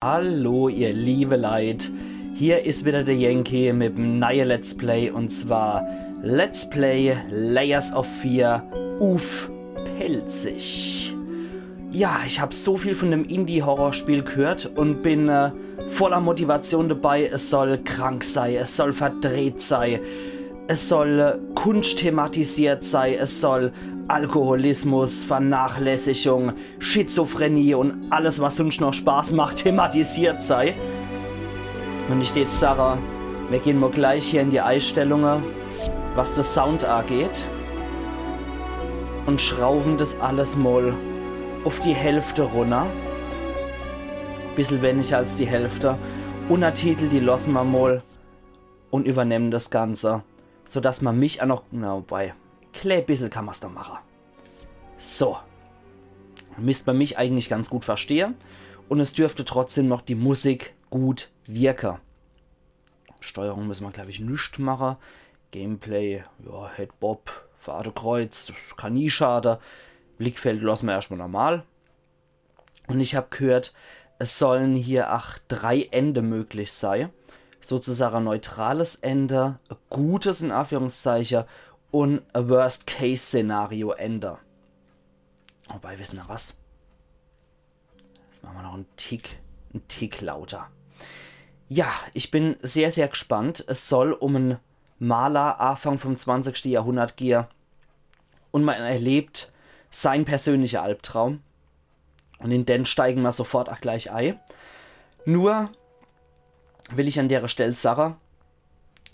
Hallo ihr liebe Leid, hier ist wieder der Yankee mit dem neuen Let's Play und zwar Let's Play Layers of Fear Uff Pelzig. Ja, ich habe so viel von dem Indie-Horrorspiel gehört und bin voller Motivation dabei. Es soll krank sein, es soll verdreht sein, es soll Kunst thematisiert sein, es soll Alkoholismus, Vernachlässigung, Schizophrenie und alles, was sonst noch Spaß macht, thematisiert sei. Und ich jetzt sage, wir gehen mal gleich hier in die Einstellungen, was das Sound angeht, und schrauben das alles mal auf die Hälfte runter. Bisschen weniger als die Hälfte. Untertitel, die lassen wir mal und übernehmen das Ganze, sodass man mich auch noch, na, bei klein bisschen kann man es da machen. So. Müsste man mich eigentlich ganz gut verstehen und es dürfte trotzdem noch die Musik gut wirken. Steuerung müssen wir, glaube ich, nichts machen. Gameplay, ja, Headbob, Fahrtekreuz, das kann nie schaden. Blickfeld lassen wir erstmal normal. Und ich habe gehört, es sollen hier auch 3 Ende möglich sein. Sozusagen ein neutrales Ende, ein gutes in Anführungszeichen und ein Worst-Case-Szenario-Ende. Wobei, wissen wir was? Jetzt machen wir noch einen Tick lauter. Ja, ich bin sehr, sehr gespannt. Es soll um einen Maler Anfang vom 20. Jahrhundert gehen und man erlebt sein persönlicher Albtraum. Und in den steigen wir sofort auch gleich ein. Nur will ich an der Stelle sagen,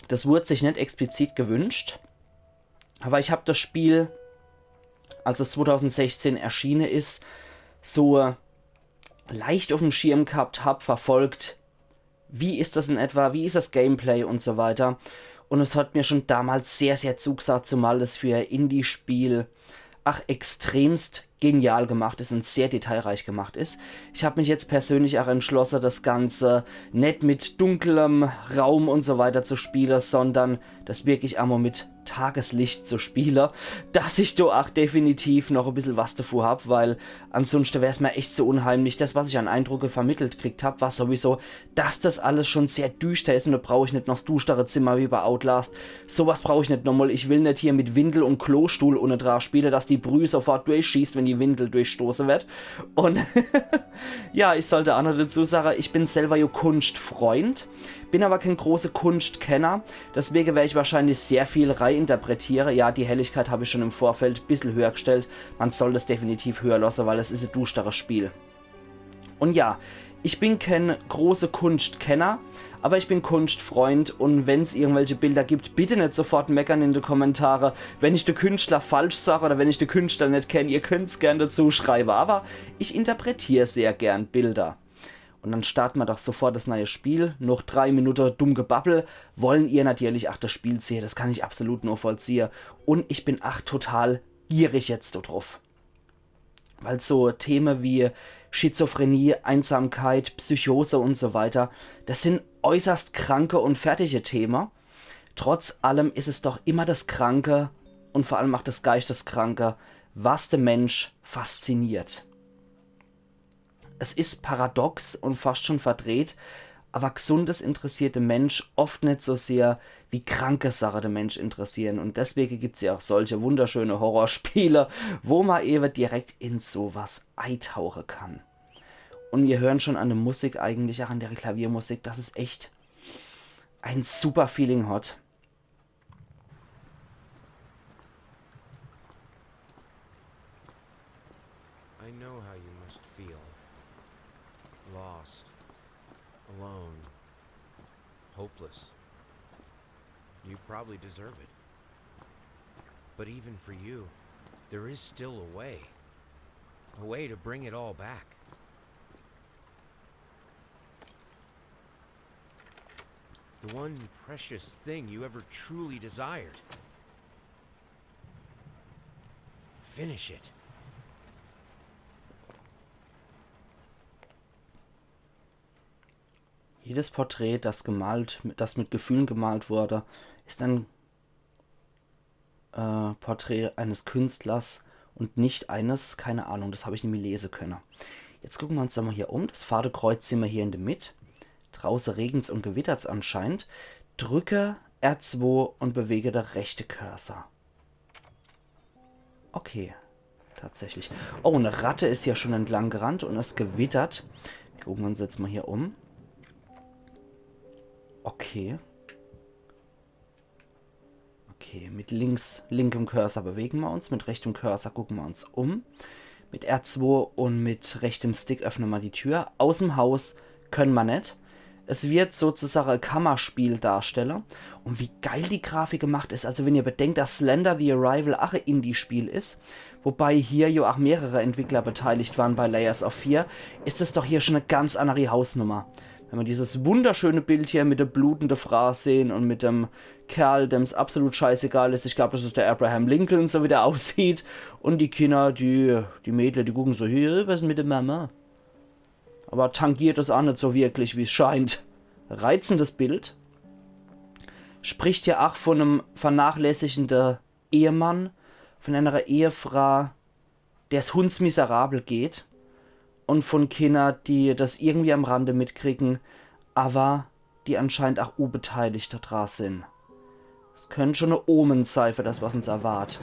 das wurde sich nicht explizit gewünscht, aber ich habe das Spiel, als es 2016 erschienen ist, so leicht auf dem Schirm gehabt, habe verfolgt, wie ist das in etwa, wie ist das Gameplay und so weiter. Und es hat mir schon damals sehr, sehr zugesagt, zumal es für ein Indie-Spiel extremst genial gemacht ist und sehr detailreich gemacht ist. Ich habe mich jetzt persönlich auch entschlossen, das Ganze nicht mit dunklem Raum und so weiter zu spielen, sondern das wirklich einmal mit Tageslicht zu spielen, dass ich da auch definitiv noch ein bisschen was davor habe, weil ansonsten wäre es mir echt so unheimlich. Das, was ich an Eindrücke vermittelt gekriegt habe, war sowieso, dass das alles schon sehr düster ist und da brauche ich nicht noch das düstere Zimmer wie bei Outlast. Sowas brauche ich nicht nochmal. Ich will nicht hier mit Windel und Klostuhl ohne dran spielen, dass die Brühe sofort durchschießt, wenn die Windel durchstoßen wird. Und ja, ich sollte auch noch dazu sagen, ich bin selber ja Kunstfreund, bin aber kein großer Kunstkenner, deswegen werde ich wahrscheinlich sehr viel reininterpretieren. Ja, die Helligkeit habe ich schon im Vorfeld ein bisschen höher gestellt, man soll das definitiv höher lassen, weil es ist ein düsteres Spiel. Und ja, ich bin kein großer Kunstkenner, aber ich bin Kunstfreund und wenn es irgendwelche Bilder gibt, bitte nicht sofort meckern in die Kommentare, wenn ich den Künstler falsch sage oder wenn ich den Künstler nicht kenne, ihr könnt es gerne dazu schreiben, aber ich interpretiere sehr gern Bilder. Und dann starten wir doch sofort das neue Spiel. Noch 3 Minuten dumm Gebabbel. Wollen ihr natürlich das Spiel sehen. Das kann ich absolut nur vollziehen. Und ich bin total gierig jetzt drauf. Weil so Themen wie Schizophrenie, Einsamkeit, Psychose und so weiter, das sind äußerst kranke und fertige Themen. Trotz allem ist es doch immer das Kranke und vor allem auch das Geisteskranke, was den Mensch fasziniert. Es ist paradox und fast schon verdreht, aber gesundes interessiert den Mensch oft nicht so sehr, wie kranke Sachen den Mensch interessieren. Und deswegen gibt es ja auch solche wunderschöne Horrorspiele, wo man eben direkt in sowas eintauchen kann. Und wir hören schon an der Musik eigentlich, auch an der Klaviermusik, dass es echt ein super Feeling hat. I know how you must feel. Lost. Alone. Hopeless. You probably deserve it. But even for you, there is still a way. A way to bring it all back. The one precious thing you ever truly desired. Finish it. Jedes Porträt, das mit Gefühlen gemalt wurde, ist ein Porträt eines Künstlers und nicht eines, keine Ahnung, das habe ich nicht mehr lesen können. Jetzt gucken wir uns doch mal hier um. Das Fahrtekreuz sehen wir hier in der Mitte. Draußen regnet und gewittert es anscheinend. Drücke R2 und bewege der rechte Cursor. Okay, tatsächlich. Oh, eine Ratte ist ja schon entlang gerannt und es gewittert. Gucken wir uns jetzt mal hier um. Okay. Okay, mit linkem Cursor bewegen wir uns. Mit rechtem Cursor gucken wir uns um. Mit R2 und mit rechtem Stick öffnen wir die Tür. Aus dem Haus können wir nicht. Es wird sozusagen ein Kammerspiel-Darsteller. Und wie geil die Grafik gemacht ist. Also wenn ihr bedenkt, dass Slender The Arrival auch ein Indie-Spiel ist, wobei hier ja auch mehrere Entwickler beteiligt waren bei Layers of Fear, ist es doch hier schon eine ganz andere Hausnummer. Wenn wir dieses wunderschöne Bild hier mit der blutenden Frau sehen und mit dem Kerl, dem es absolut scheißegal ist. Ich glaube, das ist der Abraham Lincoln, so wie der aussieht. Und die Kinder, die Mädchen, die gucken so, hier, was ist mit der Mama? Aber tangiert es auch nicht so wirklich, wie es scheint. Reizendes Bild. Spricht ja auch von einem vernachlässigenden Ehemann, von einer Ehefrau, der es hundsmiserabel geht. Und von Kindern, die das irgendwie am Rande mitkriegen, aber die anscheinend auch unbeteiligt daran sind. Das könnte schon eine Omen sein für das, was uns erwartet.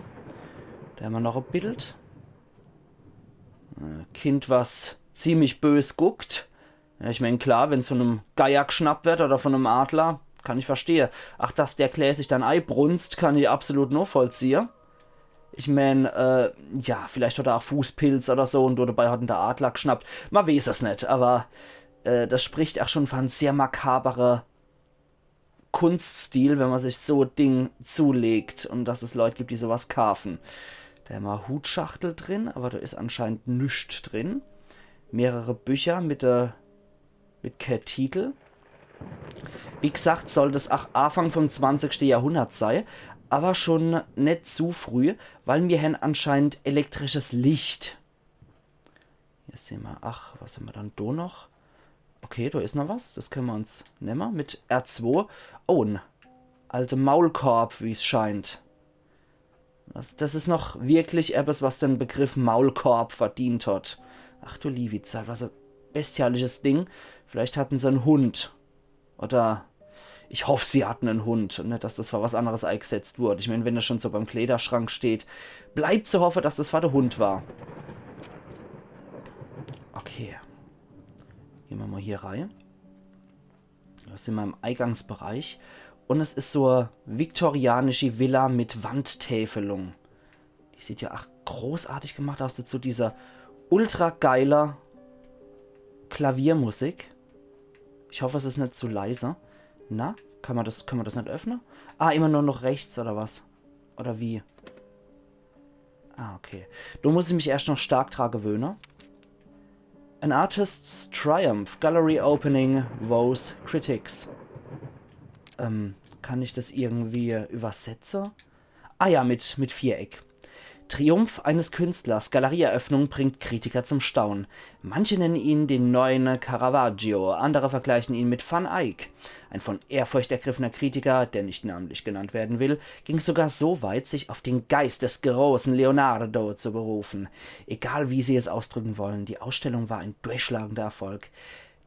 Da haben wir noch ein Bild. Ein Kind, was ziemlich bös guckt. Ja, ich meine, klar, wenn es von einem Geier geschnappt wird oder von einem Adler, kann ich verstehen. Ach, dass der Klee sich dann einbrunst, kann ich absolut nur vollziehen. Ich meine, ja, vielleicht hat er auch Fußpilz oder so und dabei hat ihn der Adler geschnappt. Man weiß es nicht, aber das spricht auch schon von einem sehr makaberer Kunststil, wenn man sich so ein Ding zulegt und dass es Leute gibt, die sowas kaufen. Da haben wir eine Hutschachtel drin, aber da ist anscheinend nichts drin. Mehrere Bücher mit kein Titel. Wie gesagt, soll das auch Anfang vom 20. Jahrhundert sein, aber schon nicht zu früh, weil wir haben anscheinend elektrisches Licht. Hier sehen wir, ach, was haben wir dann da noch? Okay, da ist noch was, das können wir uns nehmen mit R2. Oh, ein alter Maulkorb, wie es scheint. Das ist noch wirklich etwas, was den Begriff Maulkorb verdient hat. Ach du liebe Zeit, was ein bestialisches Ding. Vielleicht hatten sie einen Hund. Oder ich hoffe, sie hatten einen Hund. Und nicht, dass das für was anderes eingesetzt wurde. Ich meine, wenn das schon so beim Kleiderschrank steht, bleibt zu hoffen, dass das für der Hund war. Okay. Gehen wir mal hier rein. Da sind wir im Eingangsbereich. Und es ist so eine viktorianische Villa mit Wandtäfelung. Die sieht ja auch großartig gemacht aus. So dieser ultra geiler Klaviermusik. Ich hoffe, es ist nicht zu leise. Na, können wir das nicht öffnen? Ah, immer nur noch rechts oder was? Oder wie? Ah, okay. Da muss ich mich erst noch stark dran gewöhnen. An Artist's Triumph. Gallery Opening. Woes Critics. Kann ich das irgendwie übersetzen? Ah ja, mit Viereck. Triumph eines Künstlers. Galerieeröffnung bringt Kritiker zum Staunen. Manche nennen ihn den neuen Caravaggio, andere vergleichen ihn mit Van Eyck. Ein von Ehrfurcht ergriffener Kritiker, der nicht namentlich genannt werden will, ging sogar so weit, sich auf den Geist des großen Leonardo zu berufen. Egal wie sie es ausdrücken wollen, die Ausstellung war ein durchschlagender Erfolg.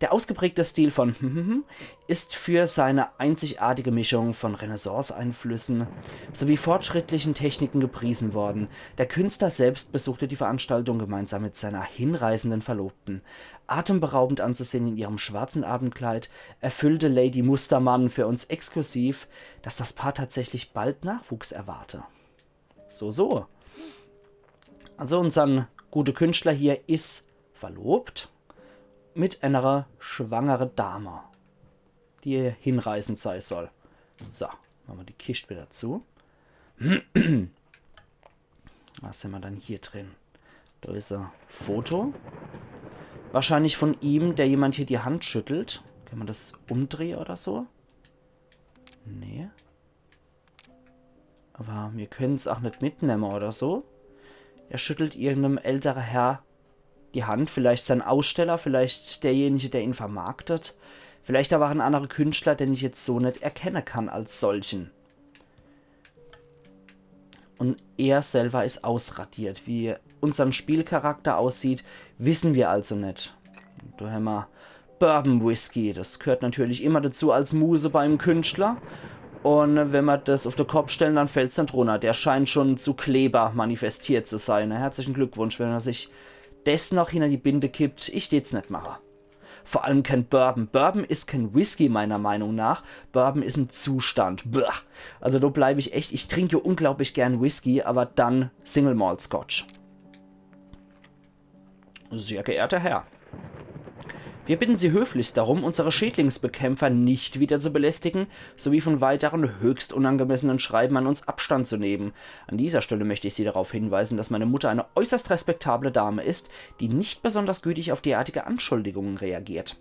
Der ausgeprägte Stil von ist für seine einzigartige Mischung von Renaissance-Einflüssen sowie fortschrittlichen Techniken gepriesen worden. Der Künstler selbst besuchte die Veranstaltung gemeinsam mit seiner hinreißenden Verlobten. Atemberaubend anzusehen in ihrem schwarzen Abendkleid erfüllte Lady Mustermann für uns exklusiv, dass das Paar tatsächlich bald Nachwuchs erwarte. So. Also unser guter Künstler hier ist verlobt mit einer schwangeren Dame, die hinreißend sein soll. So, machen wir die Kiste wieder zu. Was sind wir dann hier drin? Da ist ein Foto. Wahrscheinlich von ihm, der jemand hier die Hand schüttelt. Kann man das umdrehen oder so? Nee. Aber wir können es auch nicht mitnehmen oder so. Er schüttelt irgendeinem älteren Herr die Hand, vielleicht sein Aussteller, vielleicht derjenige, der ihn vermarktet, vielleicht aber auch ein anderer Künstler, den ich jetzt so nicht erkennen kann als solchen. Und er selber ist ausradiert, wie unseren Spielcharakter aussieht, wissen wir also nicht. Da haben wir Bourbon Whisky. Das gehört natürlich immer dazu als Muse beim Künstler. Und wenn wir das auf den Kopf stellen, dann fällt es nicht runter. Der scheint schon zu Kleber manifestiert zu sein. Herzlichen Glückwunsch, wenn er sich das noch hinter die Binde kippt. Ich steht's nicht machen. Vor allem kein Bourbon. Bourbon ist kein Whisky, meiner Meinung nach. Bourbon ist ein Zustand. Blah. Also da bleibe ich echt. Ich trinke unglaublich gern Whisky, aber dann Single Malt Scotch. Sehr geehrter Herr. Wir bitten Sie höflichst darum, unsere Schädlingsbekämpfer nicht wieder zu belästigen, sowie von weiteren höchst unangemessenen Schreiben an uns Abstand zu nehmen. An dieser Stelle möchte ich Sie darauf hinweisen, dass meine Mutter eine äußerst respektable Dame ist, die nicht besonders gütig auf derartige Anschuldigungen reagiert.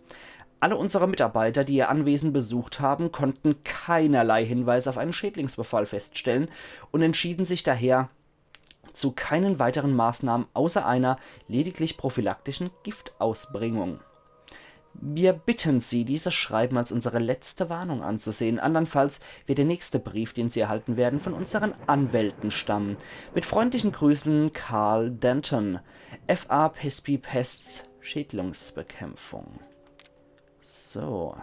Alle unsere Mitarbeiter, die ihr Anwesen besucht haben, konnten keinerlei Hinweise auf einen Schädlingsbefall feststellen und entschieden sich daher zu keinen weiteren Maßnahmen außer einer lediglich prophylaktischen Giftausbringung. Wir bitten Sie, dieses Schreiben als unsere letzte Warnung anzusehen. Andernfalls wird der nächste Brief, den Sie erhalten werden, von unseren Anwälten stammen. Mit freundlichen Grüßen, Carl Denton, F.A. Pespi Pests Schädlingsbekämpfung. So.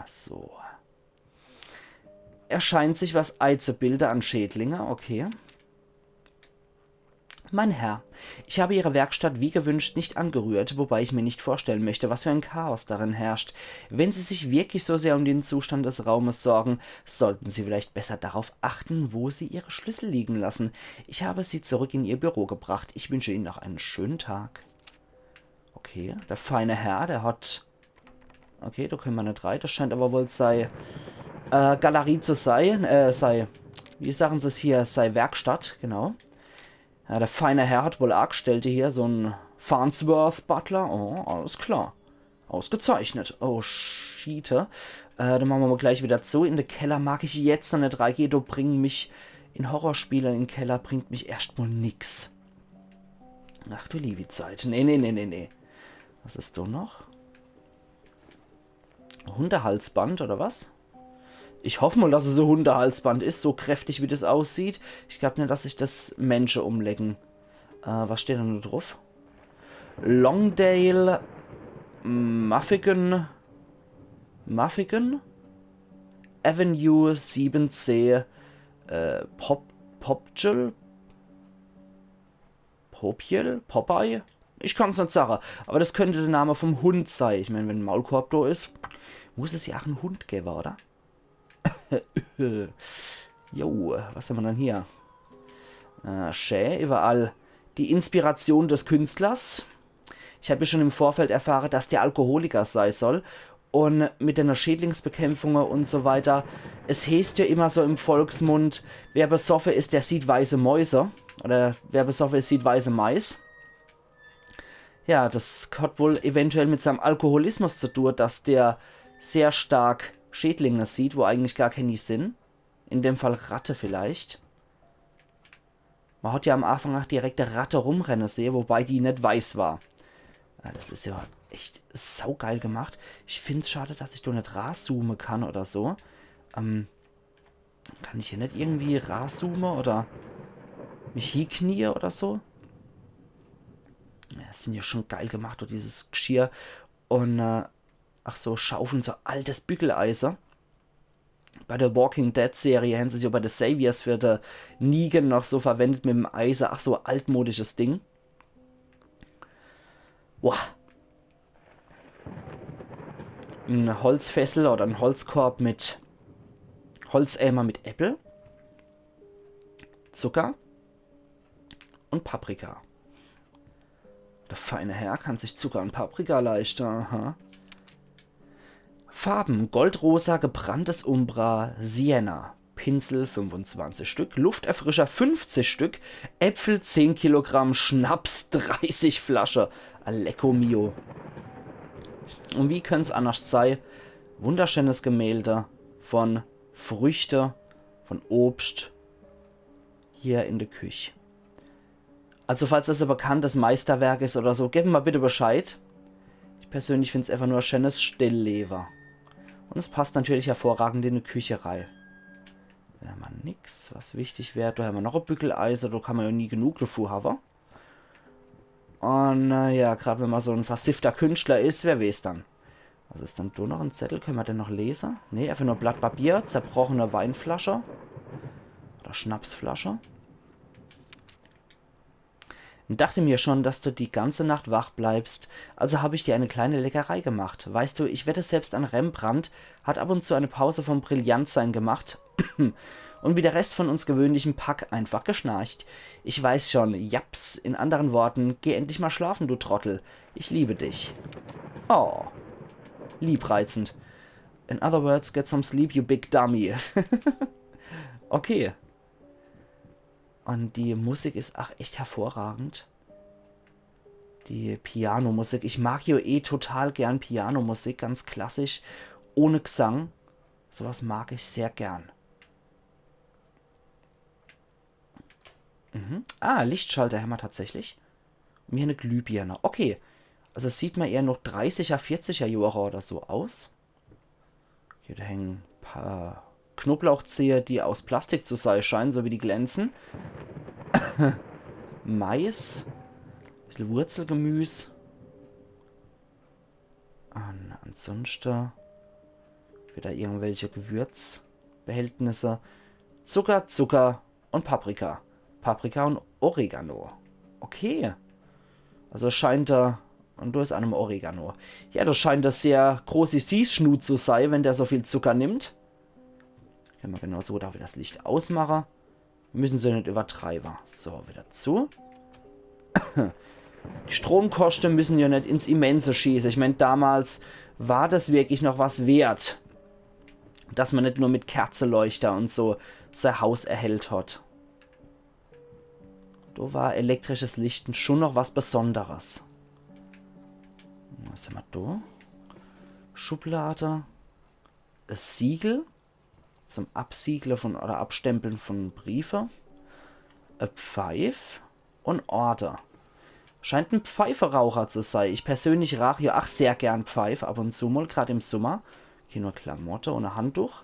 Er scheint sich was einzubilden an Schädlinge, okay. Mein Herr, ich habe Ihre Werkstatt wie gewünscht nicht angerührt, wobei ich mir nicht vorstellen möchte, was für ein Chaos darin herrscht. Wenn Sie sich wirklich so sehr um den Zustand des Raumes sorgen, sollten Sie vielleicht besser darauf achten, wo Sie Ihre Schlüssel liegen lassen. Ich habe sie zurück in Ihr Büro gebracht. Ich wünsche Ihnen noch einen schönen Tag. Okay, der feine Herr, der hat... Okay, da können wir nicht rein. Das scheint aber wohl sei Galerie zu sein. Wie sagen Sie es hier? Sei Werkstatt, genau. Ja, der feine Herr hat wohl Argstellte hier, so ein Farnsworth Butler. Oh, alles klar. Ausgezeichnet. Oh, Schiete. Dann machen wir mal gleich wieder zu. In den Keller mag ich jetzt noch nicht reingehen. Du bringen mich in Horrorspiele in den Keller, bringt mich erstmal nix. Ach du liebe Zeit. Nee. Was ist da noch? Hundehalsband oder was? Ich hoffe mal, dass es so Hundehalsband ist, so kräftig wie das aussieht. Ich glaube nicht, dass sich das Menschen umlecken. Was steht da nur drauf? Longdale Muffigan Avenue 7C Popeye? Ich kann es nicht sagen, aber das könnte der Name vom Hund sein. Ich meine, wenn ein Maulkorb da ist, muss es ja auch einen Hund geben, oder? Jo, was haben wir dann hier? Schä, überall die Inspiration des Künstlers. Ich habe ja schon im Vorfeld erfahren, dass der Alkoholiker sein soll. Und mit der Schädlingsbekämpfung und so weiter. Es heißt ja immer so im Volksmund, wer besoffen ist, der sieht weiße Mäuse. Oder wer besoffen ist, sieht weiße Mais. Ja, das hat wohl eventuell mit seinem Alkoholismus zu tun, dass der sehr stark Schädlinge sieht, wo eigentlich gar keine sind. In dem Fall Ratte vielleicht. Man hat ja am Anfang auch direkt eine Ratte rumrennen sehen, wobei die nicht weiß war. Ja, das ist ja echt saugeil gemacht. Ich finde es schade, dass ich da nicht rauszoomen kann oder so. Kann ich hier nicht irgendwie rauszoomen oder mich hinknie oder so? Ja, das sind ja schon geil gemacht, dieses Geschirr. Und, ach so, Schaufeln, so altes Bügeleisen. Bei der Walking Dead Serie haben sie es ja bei The Saviors für den Negan noch so verwendet mit dem Eisen. Ach so, altmodisches Ding. Boah. Ein Holzfessel oder ein Holzkorb mit Holzeimer mit Äpfel, Zucker und Paprika. Der feine Herr kann sich Zucker und Paprika leisten. Aha. Farben: Goldrosa, gebranntes Umbra, Sienna. Pinsel 25 Stück, Lufterfrischer 50 Stück, Äpfel 10 Kilogramm, Schnaps 30 Flasche. Alecco mio. Und wie könnte es anders sein? Wunderschönes Gemälde von Früchte, von Obst hier in der Küche. Also falls das ein bekanntes Meisterwerk ist oder so, gebt mir mal bitte Bescheid. Ich persönlich finde es einfach nur ein schönes Stillleben. Und es passt natürlich hervorragend in eine Kücherei. Da haben wir nix, was wichtig wäre. Da haben wir noch ein Bügeleisen, da kann man ja nie genug davor haben. Und ja, gerade wenn man so ein versiffter Künstler ist, wer weiß dann. Was ist dann da noch ein Zettel? Können wir den noch lesen? Ne, einfach nur Blatt Papier, zerbrochene Weinflasche. Oder Schnapsflasche. Und dachte mir schon, dass du die ganze Nacht wach bleibst. Also habe ich dir eine kleine Leckerei gemacht. Weißt du, ich wette selbst an Rembrandt hat ab und zu eine Pause vom Brillantsein gemacht. Und wie der Rest von uns gewöhnlichen Pack einfach geschnarcht. Ich weiß schon, japs, in anderen Worten, geh endlich mal schlafen, du Trottel. Ich liebe dich. Oh, liebreizend. In other words, get some sleep, you big dummy. Okay. Und die Musik ist ach echt hervorragend. Die Pianomusik. Ich mag ja eh total gern Pianomusik, ganz klassisch, ohne Gesang. Sowas mag ich sehr gern. Ah, Lichtschalterhämmer tatsächlich. Und hier eine Glühbirne. Okay. Also es sieht mal eher noch 30er, 40er Jahre oder so aus. Hier da hängen ein paar Knoblauchzehe, die aus Plastik zu sein scheinen, so wie die glänzen. Mais. Ein bisschen Wurzelgemüse. Und ansonsten wieder irgendwelche Gewürzbehältnisse. Zucker und Paprika. Paprika und Oregano. Okay. Also scheint da... Und du ist einem Oregano. Ja, das scheint das sehr große Süßschnut zu sein, wenn der so viel Zucker nimmt. Können wir genau so da wieder das Licht ausmachen. Müssen sie nicht übertreiben. So, wieder zu. Die Stromkosten müssen ja nicht ins Immense schießen. Ich meine, damals war das wirklich noch was wert. Dass man nicht nur mit Kerzenleuchter und so sein Haus erhellt hat. Da war elektrisches Lichten schon noch was Besonderes. Was haben wir da? Schublade. Ein Siegel. Zum Absiegeln von oder Abstempeln von Briefe. Ein Pfeif. Und Order. Scheint ein Pfeiferaucher zu sein. Ich persönlich rauche ja auch sehr gern Pfeif. Ab und zu mal, gerade im Sommer. Hier nur Klamotte und ein Handtuch.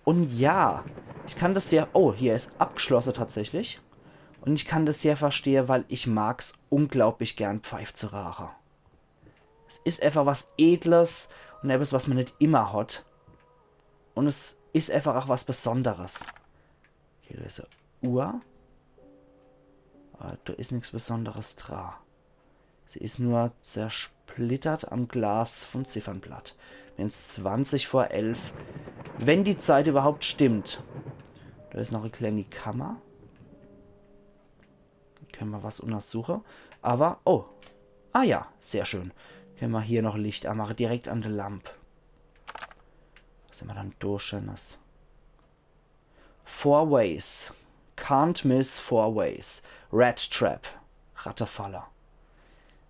Und ja, ich kann das sehr... Oh, hier ist abgeschlossen tatsächlich. Und ich kann das sehr verstehen, weil ich mag es unglaublich gern, Pfeif zu rauchen. Es ist einfach was Edles und etwas, was man nicht immer hat. Und es ist einfach auch was Besonderes. Hier ist eine Uhr. Aber da ist nichts Besonderes dran. Sie ist nur zersplittert am Glas vom Ziffernblatt. Wenn es 20 vor 11. Wenn die Zeit überhaupt stimmt. Da ist noch eine kleine Kammer. Können wir was untersuchen. Aber, oh. Ah ja, sehr schön. Können wir hier noch Licht anmachen, direkt an der Lampe. Was haben wir dann durchschönes? 4 Ways. Can't miss 4 Ways. Rat Trap. Ratterfaller.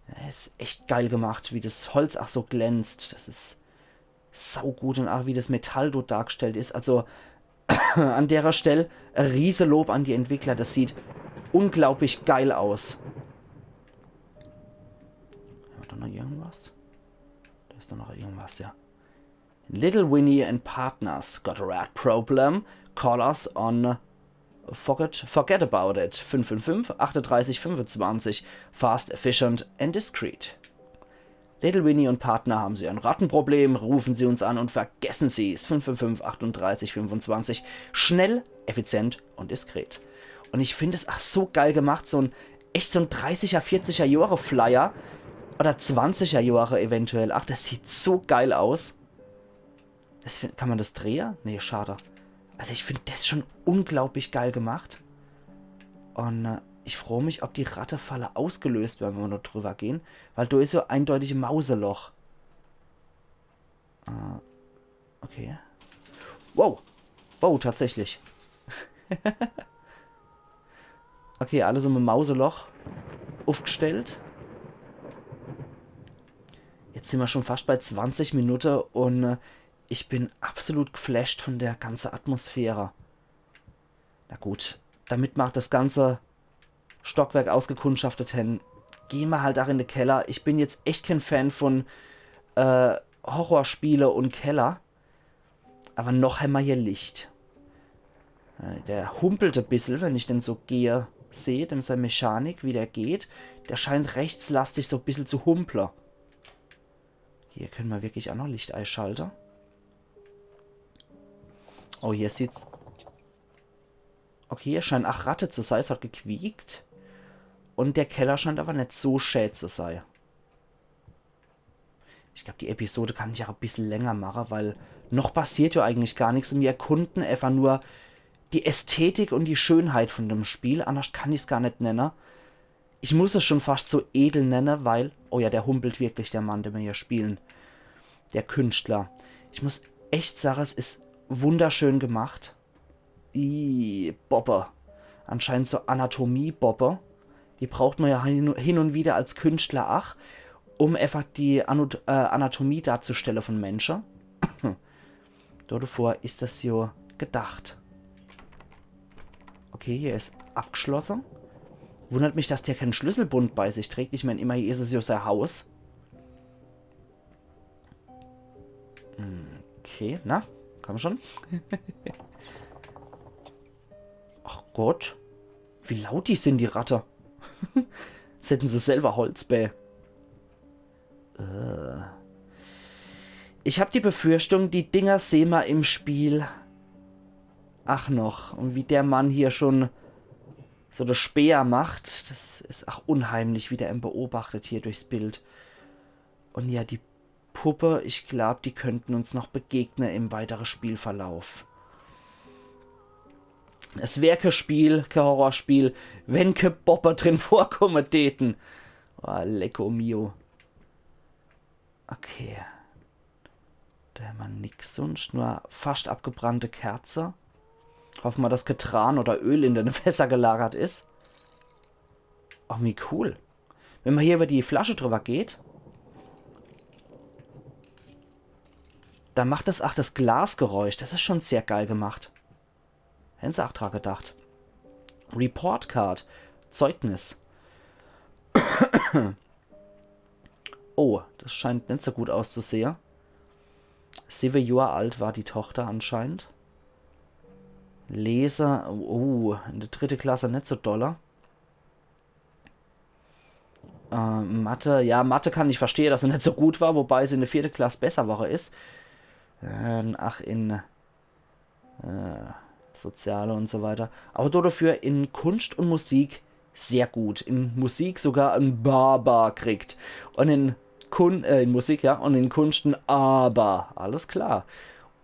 Ja, ist echt geil gemacht, wie das Holz auch so glänzt. Das ist saugut und auch wie das Metall dort dargestellt ist. Also an der Stelle ein Riesenlob an die Entwickler. Das sieht unglaublich geil aus. Haben wir da noch irgendwas? Da ist doch noch irgendwas, ja. Little Winnie and Partners got a rat problem. Call us on forget about it. 555 38 25. Fast, efficient and discreet. Little Winnie und Partner haben Sie ein Rattenproblem. Rufen Sie uns an und vergessen Sie es. 555 38 25. Schnell, effizient und diskret. Und ich finde es auch so geil gemacht. So ein 30er, 40er Jahre Flyer. Oder 20er Jahre eventuell. Ach, das sieht so geil aus. Kann man das drehen? Nee, schade. Also ich finde das schon unglaublich geil gemacht. Und ich freue mich, ob die Rattefalle ausgelöst wird, wenn wir noch drüber gehen. Weil da ist so eindeutig ein Mauseloch. Okay. Wow. Wow, tatsächlich. Okay, alles um ein Mauseloch aufgestellt. Jetzt sind wir schon fast bei 20 Minuten und ich bin absolut geflasht von der ganzen Atmosphäre. Na gut, damit macht das ganze Stockwerk ausgekundschaftet hin. Gehen wir halt auch in den Keller. Ich bin jetzt echt kein Fan von Horrorspiele und Keller. Aber noch haben wir hier Licht. Der humpelt ein bisschen, wenn ich den so gehe, sehe, dem seine Mechanik, wie der geht. Der scheint rechtslastig so ein bisschen zu humpeln. Hier können wir wirklich auch noch Licht einschalten. Oh, hier sieht's... Okay, hier scheint auch Ratte zu sein. Es hat gequiekt. Und der Keller scheint aber nicht so schä zu sein. Ich glaube, die Episode kann ich auch ein bisschen länger machen, weil noch passiert ja eigentlich gar nichts. Und wir erkunden einfach nur die Ästhetik und die Schönheit von dem Spiel. Anders kann ich es gar nicht nennen. Ich muss es schon fast so edel nennen, weil... Oh ja, der humpelt wirklich, der Mann, den wir hier spielen. Der Künstler. Ich muss echt sagen, es ist wunderschön gemacht. Bobber. Anscheinend so Anatomie-Bobber. Die braucht man ja hin und wieder als Künstler auch, um einfach die Anatomie darzustellen von Menschen. Davor ist das ja gedacht. Okay, hier ist abgeschlossen. Wundert mich, dass der keinen Schlüsselbund bei sich trägt. Ich meine, immerhin ist es ja sein Haus. Okay, na, komm schon. Ach Gott. Wie laut die sind, die Ratte. Jetzt hätten sie selber Holz bei. Ich habe die Befürchtung, die Dinger sehen wir im Spiel. Ach noch. Und wie der Mann hier schon so eine Speer macht. Das ist auch unheimlich, wie der ihn beobachtet hier durchs Bild. Und ja, die Puppe, ich glaube, die könnten uns noch begegnen im weiteren Spielverlauf. Es wäre kein Spiel, kein Horrorspiel, wenn keine Bopper drin vorkommen täten. Oh, lecco mio. Okay. Da haben wir nix sonst, nur fast abgebrannte Kerze. Hoffen wir, dass Ketran oder Öl in den Fässer gelagert ist. Oh, wie cool. Wenn man hier über die Flasche drüber geht, dann macht das auch das Glasgeräusch. Das ist schon sehr geil gemacht. Hätten sie auch dran gedacht. Report Card. Zeugnis. Oh, das scheint nicht so gut auszusehen. 7 Jahre alt war die Tochter anscheinend. Leser. Oh, in der 3. Klasse nicht so doller. Mathe. Ja, Mathe kann ich verstehen, dass sie nicht so gut war, wobei sie in der 4. Klasse besser war ist. Ach, in Soziale und so weiter. Aber dafür in Kunst und Musik sehr gut. In Musik sogar ein Baba kriegt. Und in Musik, ja, und in Kunst ein Aber. Alles klar.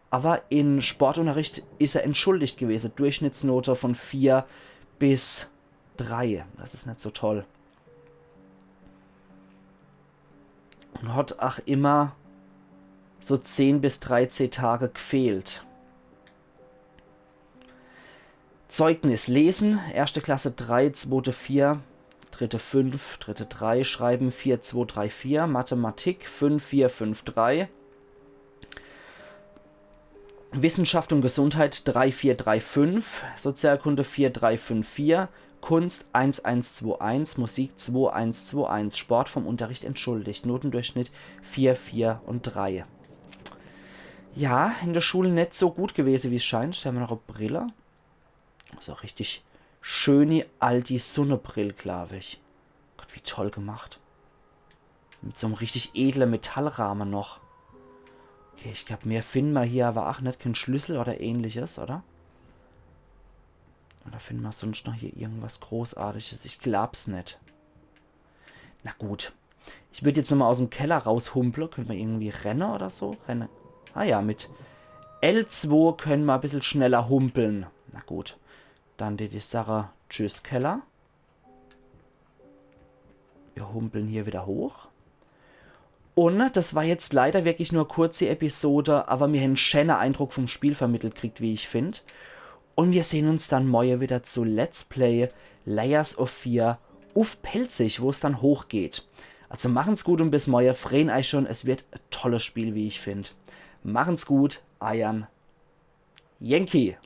Aber in Sportunterricht ist er entschuldigt gewesen. Durchschnittsnote von 4 bis 3. Das ist nicht so toll. Und hat auch immer so 10 bis 13 Tage gefehlt. Zeugnis lesen, 1. Klasse 3, 2. 4, 3. 5, 3. 3, schreiben 4, 2, 3, 4, Mathematik 5, 4, 5, 3, Wissenschaft und Gesundheit 3, 4, 3, 5, Sozialkunde 4, 3, 5, 4, Kunst 1, 1, 2, 1, Musik 2, 1, 2, 1, Sport vom Unterricht entschuldigt, Notendurchschnitt 4, 4 und 3. Ja, in der Schule nicht so gut gewesen, wie es scheint. Da haben wir noch eine Brille. So richtig schöne alte Sonnenbrille, glaube ich. Gott, wie toll gemacht. Mit so einem richtig edlen Metallrahmen noch. Okay, ich glaube, mehr finden wir hier aber auch nicht. Kein Schlüssel oder ähnliches, oder? Oder finden wir sonst noch hier irgendwas Großartiges? Ich glaub's nicht. Na gut. Ich würde jetzt nochmal aus dem Keller raushumpeln. Können wir irgendwie rennen oder so? Rennen. Ah ja, mit L2 können wir ein bisschen schneller humpeln. Na gut. Dann die Sache. Tschüss, Keller. Wir humpeln hier wieder hoch. Und das war jetzt leider wirklich nur kurze Episode, aber mir einen schönen Eindruck vom Spiel vermittelt kriegt, wie ich finde. Und wir sehen uns dann morgen wieder zu Let's Play Layers of Fear auf Pelzig, wo es dann hochgeht. Also machen's gut und bis morgen. Freuen euch schon, es wird ein tolles Spiel, wie ich finde. Machen's gut, Ayan Yankee.